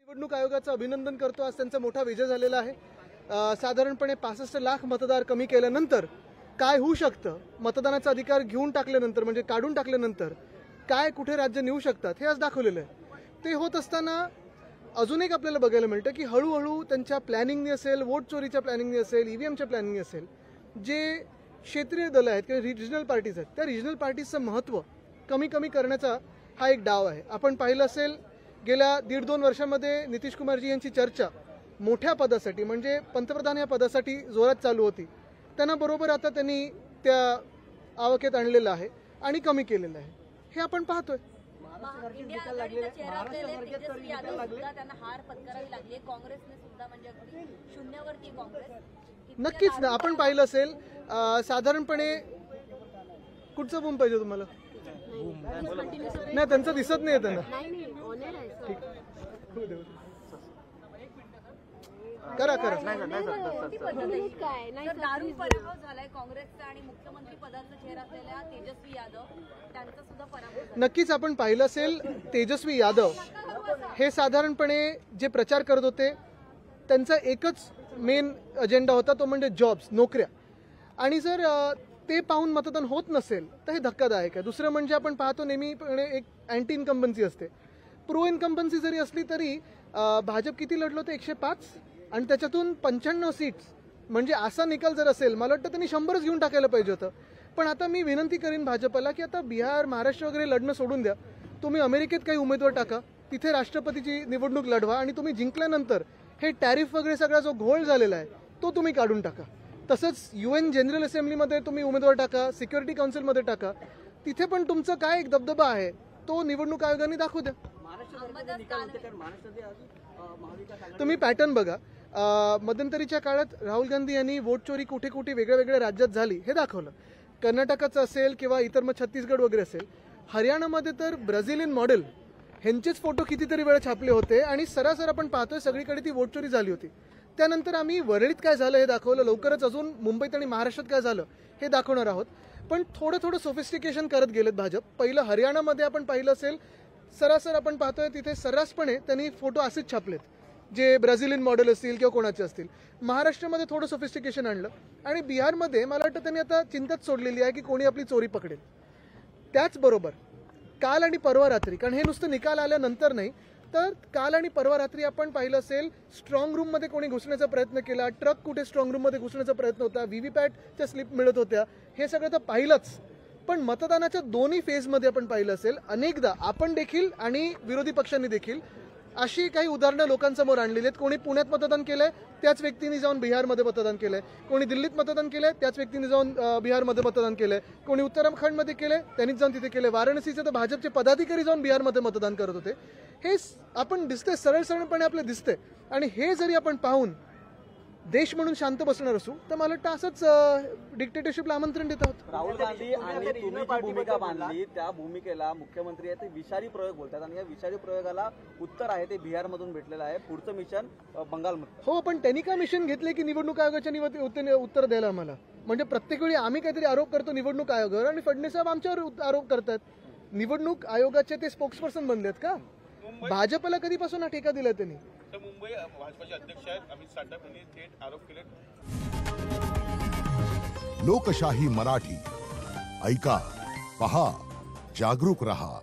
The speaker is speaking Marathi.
निवडणूक आयोगाचं अभिनंदन करतो। आज त्यांचा मोठा विजय झालेला आहे। साधारणपणे 65 लाख मतदार कमी केल्यानंतर काय होऊ शकतं, मतदानाचा अधिकार घेऊन टाकल्यानंतर म्हणजे काढून टाकल्यानंतर काय कुठे राज्य नेऊ शकतात हे आज दाखवलेलं आहे। ते होत असताना अजून एक आपल्याला बघायला मिळतं की हळूहळू त्यांच्या प्लॅनिंगने असेल, वोट चोरीच्या प्लॅनिंगने असेल, ईव्हीएमच्या प्लॅनिंगने असेल, जे क्षेत्रीय दल आहेत किंवा रिजनल पार्टीज आहेत त्या रिजनल पार्टीजचं महत्त्व कमी कमी करण्याचा हा एक डाव आहे। आपण पाहिलं असेल गेल्या 1.5-2 वर्षांमध्ये नितीश कुमारजी यांची चर्चा मोठ्या पदासाठी म्हणजे पंतप्रधान या पदासाठी जोरात चालू होती। त्यांना बरोबर आता त्यांनी त्या आवाक्यात आणलेलं आहे आणि कमी केलेलं आहे, हे आपण पाहतोय। नक्कीच ना, आपण पाहिलं असेल साधारणपणे कुठचं बूम पाहिजे तुम्हाला? नाही, त्यांचं दिसत नाही त्यांना। करा करा। दारू पराभव झालाय काँग्रेसचा आणि मुख्यमंत्री पदाचा चेहरा असलेल्या तेजस्वी यादव त्यांचा सुद्धा पराभव। नक्कीच आपण पाहिलं असेल तेजस्वी यादव हे साधारणपणे जे प्रचार करत होते त्यांचा एकच मेन अजेंडा होता, तो म्हणजे जॉब्स, नोकऱ्या। आणि जर ते पाहून मतदान होत नसेल तर हे धक्कादायक आहे। दुसरं म्हणजे आपण पाहतो नेहमीपणे एक अँटी इन्कम्बन्सी असते। प्रो इन्कम्बन्सी जरी असली तरी भाजप किती लढलो ते 105 आणि त्याच्यातून 95 सीट्स, म्हणजे असा निकाल जर असेल मला वाटतं त्यांनी 100च घेऊन टाकायला पाहिजे होतं। पण आता मी विनंती करीन भाजपला की आता बिहार, महाराष्ट्र वगैरे लढणं सोडून द्या, तुम्ही अमेरिकेत काही उमेदवार टाका, तिथे राष्ट्रपतीची निवडणूक लढवा आणि तुम्ही जिंकल्यानंतर हे टॅरिफ वगैरे सगळा जो घोळ झालेला आहे तो तुम्ही काढून टाका। तसंच UN जनरल असेंब्लीमध्ये तुम्ही उमेदवार टाका, सिक्युरिटी काउन्सिलमध्ये टाका, तिथे पण तुमचं काय एक दबदबा आहे तो निवडणूक आयोगाने दाखवू द्या। तुम्ही पॅटर्न बघा, मध्यंतरीच्या काळात राहुल गांधी यांनी वोट चोरी कुठे कुठे वेगळ्या वेगळ्या राज्यात झाली हे दाखवलं। कर्नाटकाचं असेल किंवा इतर मग छत्तीसगड वगैरे असेल, हरियाणामध्ये तर ब्राझिलियन मॉडेल ह्यांचेच फोटो कितीतरी वेळा छापले होते आणि सरासर आपण पाहतोय सगळीकडे ती वोट चोरी झाली होती। त्यानंतर आम्ही वरळीत काय झालं हे दाखवलं, लवकरच अजून मुंबईत आणि महाराष्ट्रात काय झालं हे दाखवणार आहोत। पण थोडं थोडं सोफिस्टिकेशन करत गेलेत भाजप। पहिलं हरियाणामध्ये आपण पाहिलं असेल सरासर आपण पाहतोय तिथे सर्रासपणे त्यांनी फोटो असेच छापलेत जे ब्राझिलियन मॉडेल असतील किंवा कोणाचे असतील। महाराष्ट्रामध्ये थोडं सोफिस्टिकेशन आणलं आणि बिहारमध्ये मला वाटतं त्यांनी आता चिंताच सोडलेली आहे की कोणी आपली चोरी पकडेल। त्याचबरोबर काल आणि परवा रात्री, कारण हे नुसतं निकाल आल्यानंतर नाही तर काल आणि परवा रात्री आपण पाहिलं असेल स्ट्रॉंग रूममध्ये कोणी घुसण्याचा प्रयत्न केला, ट्रक कुठे स्ट्रॉंग रूममध्ये घुसण्याचा प्रयत्न होता, व्हीव्हीपॅटच्या स्लिप मिळत होत्या, हे सगळं तर पाहिलंच। पण मतदानाच्या दोन्ही फेजमध्ये आपण पाहिलं असेल अनेकदा आपण देखील आणि विरोधी पक्षांनी देखील अशी काही उदाहरणं लोकांसमोर आणलेली आहेत। कोणी पुण्यात मतदान केलंय त्याच व्यक्तीने जाऊन बिहारमध्ये मतदान केलंय, कोणी दिल्लीत मतदान केलंय त्याच व्यक्तीने जाऊन बिहारमध्ये मतदान केलंय, कोणी उत्तराखंडमध्ये केलंय त्यांनीच जाऊन तिथे केलंय, वाराणसीचे तर भाजपचे पदाधिकारी जाऊन बिहारमध्ये मतदान करत होते। हे आपण दिसतंय, सरळ सरळपणे आपलं दिसतंय। आणि हे जरी आपण पाहून देश म्हणून शांत बसणार असू तर मला वाटतं असंच डिक्टेटरशिपला आमंत्रण देत आहोत। राहुल गांधी आणि तुम्ही जी भूमिका बांधली त्या भूमिकेला मुख्यमंत्री आहे ते विषारी प्रयोग बोलतात आणि या विषारी प्रयोगाला उत्तर आहे ते बिहारमधून भेटलेलं आहे। पुढचं मिशन बंगालमध्ये। हो, पण त्यांनी काय मिशन घेतले की निवडणूक आयोगाच्या उत्तर द्यायला आम्हाला? म्हणजे प्रत्येक वेळी आम्ही काहीतरी आरोप करतो निवडणूक आयोगावर आणि फडणवीस साहेब आमच्यावर आरोप करतात। निवडणूक आयोगाचे ते स्पोक्सपर्सन बनलेत का? भाजपला कधीपासून हा ठेका दिला त्यांनी? मुंबई भाजपचे अध्यक्ष आहेत अमित साठे यांनी थेट आरोप केले। लोकशाही मराठी ऐका, पहा, जागरूक रहा।